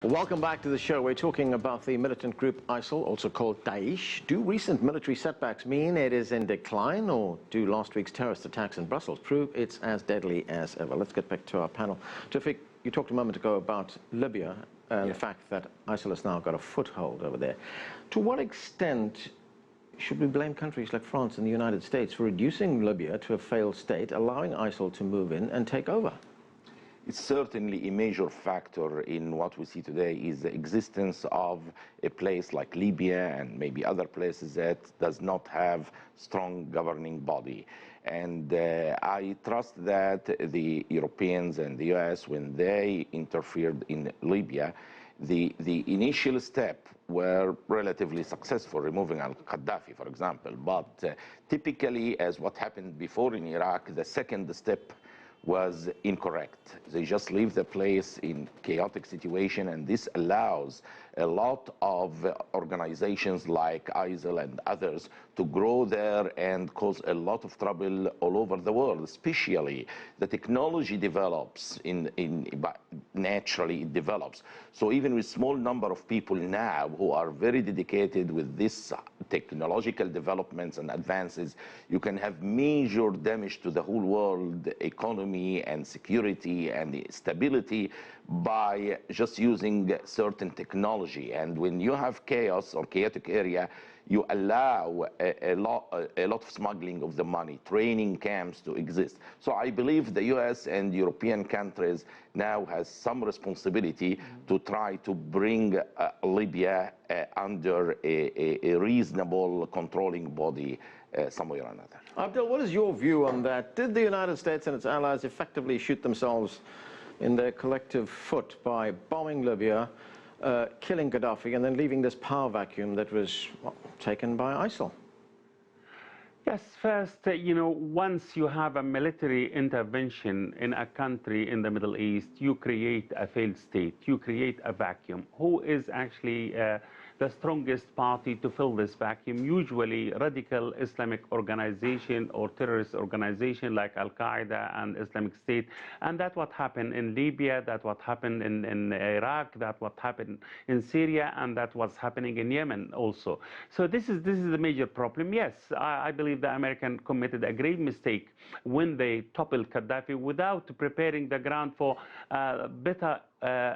Welcome back to the show. We're talking about the militant group ISIL, also called Daesh. Do recent military setbacks mean it is in decline, or do last week's terrorist attacks in Brussels prove it's as deadly as ever? Let's get back to our panel. Tawfiq, you talked a moment ago about Libya and the fact that ISIL has now got a foothold over there. To what extent should we blame countries like France and the United States for reducing Libya to a failed state, allowing ISIL to move in and take over? It's certainly a major factor in what we see today is the existence of a place like Libya and maybe other places that does not have strong governing body. And I trust that the Europeans and the US, when they interfered in Libya, the initial step were relatively successful, removing al-Qaddafi, for example. But typically, as what happened before in Iraq, the second step was incorrect. They just leave the place in chaotic situation, and this allows a lot of organizations like ISIL and others to grow there and cause a lot of trouble all over the world. Especially the technology develops naturally it develops. So even with small number of people now who are very dedicated with this technological developments and advances, you can have major damage to the whole world economy and security and stability by just using certain technology. And when you have chaos or chaotic area, you allow a lot of smuggling of the money, training camps to exist. So I believe the US and European countries now has some responsibility to try to bring Libya under a reasonable controlling body some way or another. Abdel, what is your view on that? Did the United States and its allies effectively shoot themselves in their collective foot by bombing Libya, killing Gaddafi, and then leaving this power vacuum that was taken by ISIL? Yes, first, once you have a military intervention in a country in the Middle East, you create a failed state, you create a vacuum. Who is actually the strongest party to fill this vacuum? Usually radical Islamic organization or terrorist organization like Al-Qaeda and Islamic State. And that's what happened in Libya, that's what happened in Iraq, that's what happened in Syria, and that's what's happening in Yemen also. So this is the major problem. Yes, I believe the Americans committed a grave mistake when they toppled Gaddafi without preparing the ground for better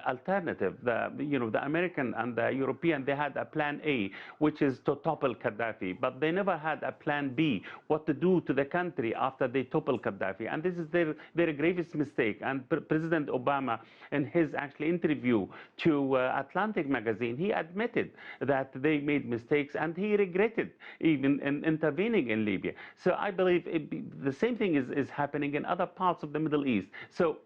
alternative. The American and the European, they had a plan A, which is to topple Gaddafi, but they never had a plan B, what to do to the country after they topple Gaddafi. And this is their gravest mistake. And President Obama, in his actually interview to Atlantic magazine, he admitted that they made mistakes and he regretted even in intervening in Libya. So I believe the same thing is happening in other parts of the Middle East. So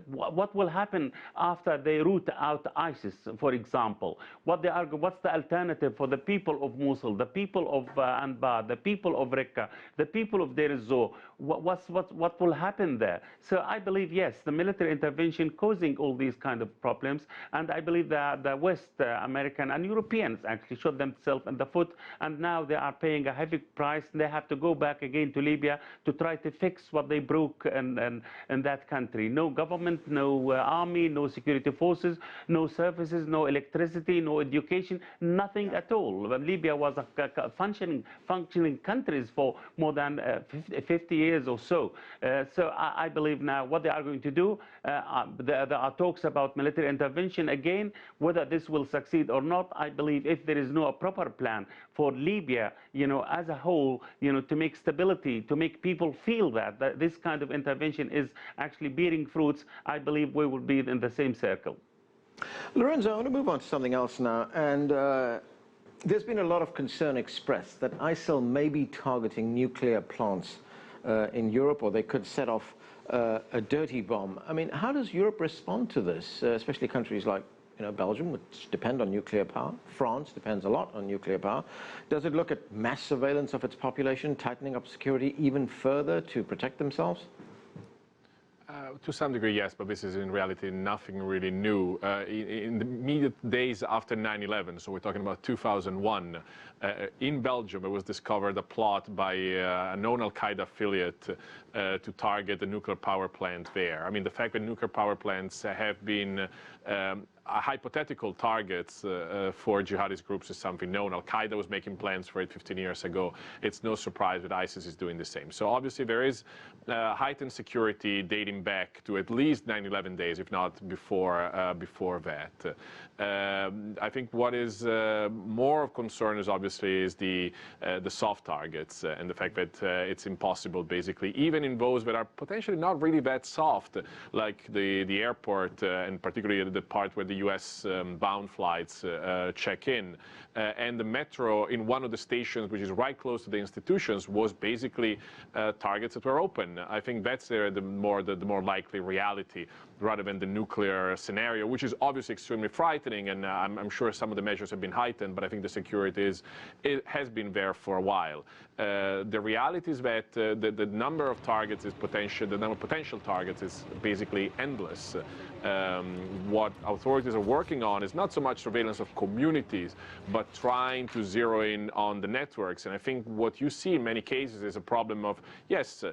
what will happen after they root out ISIS, for example? What's the alternative for the people of Mosul, the people of Anbar, the people of Raqqa, the people of Deir ez-Zor? What will happen there? So I believe, yes, the military intervention causing all these kind of problems, and I believe that the West American and Europeans actually shot themselves in the foot, and now they are paying a heavy price. They have to go back again to Libya to try to fix what they broke in that country. No government, no army, no security forces, no services, no electricity, no education, nothing at all. When Libya was a functioning country for more than 50 years or so. So I believe now what they are going to do, there are talks about military intervention again. Whether this will succeed or not, I believe if there is no proper plan for Libya, as a whole, to make stability, to make people feel that this kind of intervention is actually bearing fruits, I believe we will be in the same circle. Lorenzo, I want to move on to something else now. And there's been a lot of concern expressed that ISIL may be targeting nuclear plants in Europe, or they could set off a dirty bomb. I mean, how does Europe respond to this, especially countries like Belgium, which depend on nuclear power? France depends a lot on nuclear power. Does it look at mass surveillance of its population, tightening up security even further to protect themselves? To some degree, yes, but this is in reality nothing really new. In the immediate days after 9/11, so we're talking about 2001, in Belgium it was discovered a plot by a known Al-Qaeda affiliate to target the nuclear power plant there. I mean, the fact that nuclear power plants have been hypothetical targets for jihadist groups is something known. Al-Qaeda was making plans for it 15 years ago. It's no surprise that ISIS is doing the same. So obviously there is heightened security dating back to at least 9/11 days, if not before that. I think what is more of concern is obviously the soft targets and the fact that it's impossible, basically, even in those that are potentially not really that soft, like the airport, and particularly the part where the U.S. bound flights check in. And the metro in one of the stations, which is right close to the institutions, was basically targets that were open. I think that's the more likely reality, rather than the nuclear scenario, which is obviously extremely frightening, and I'm sure some of the measures have been heightened, but I think the security has been there for a while. The reality is that the number of targets is the number of potential targets is basically endless. What authorities are working on is not so much surveillance of communities, but trying to zero in on the networks. And I think what you see in many cases is a problem of, yes,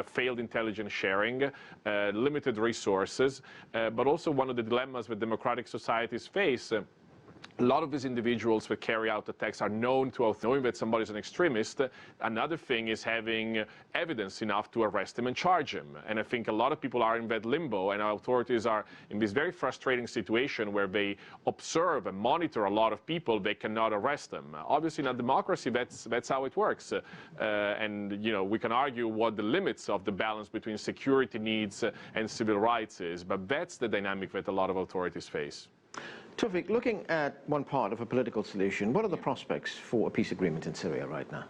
failed intelligence sharing, limited resources, but also one of the dilemmas that democratic societies face. A lot of these individuals that carry out attacks are known knowing that somebody is an extremist. Another thing is having evidence enough to arrest him and charge him. And I think a lot of people are in that limbo, and our authorities are in this very frustrating situation where they observe and monitor a lot of people, they cannot arrest them. Obviously, in a democracy, that's how it works. And we can argue what the limits of the balance between security needs and civil rights is, but that's the dynamic that a lot of authorities face. Tawfiq, looking at one part of a political solution, what are the prospects for a peace agreement in Syria right now?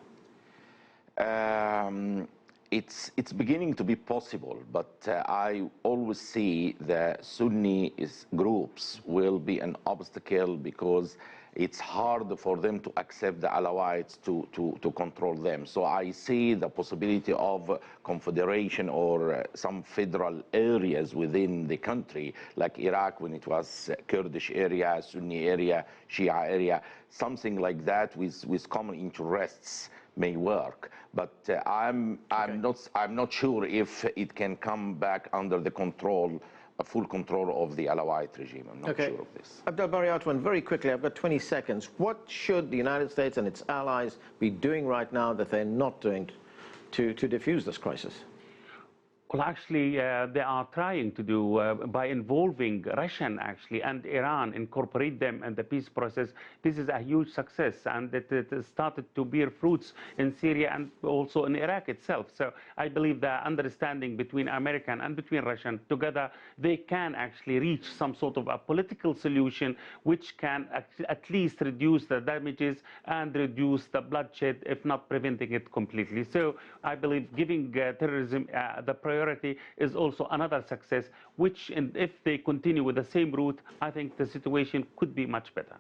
It's beginning to be possible, but I always see the Sunni groups will be an obstacle because it's hard for them to accept the Alawites to control them. So I see the possibility of confederation or some federal areas within the country, like Iraq when it was Kurdish area, Sunni area, Shia area, something like that with common interests may work, but I'm not sure if it can come back under the full control of the Alawite regime. I'm not sure of this. Abdel Bari Atwan, very quickly, I've got 20 seconds. What should the United States and its allies be doing right now that they're not doing to defuse this crisis? Well, actually, they are trying to do by involving Russia actually and Iran, incorporate them in the peace process. This is a huge success, and it started to bear fruits in Syria and also in Iraq itself. So I believe the understanding between American and between Russian together, they can actually reach some sort of a political solution which can at least reduce the damages and reduce the bloodshed, if not preventing it completely. So I believe giving terrorism the priority is also another success, which, if they continue with the same route, I think the situation could be much better.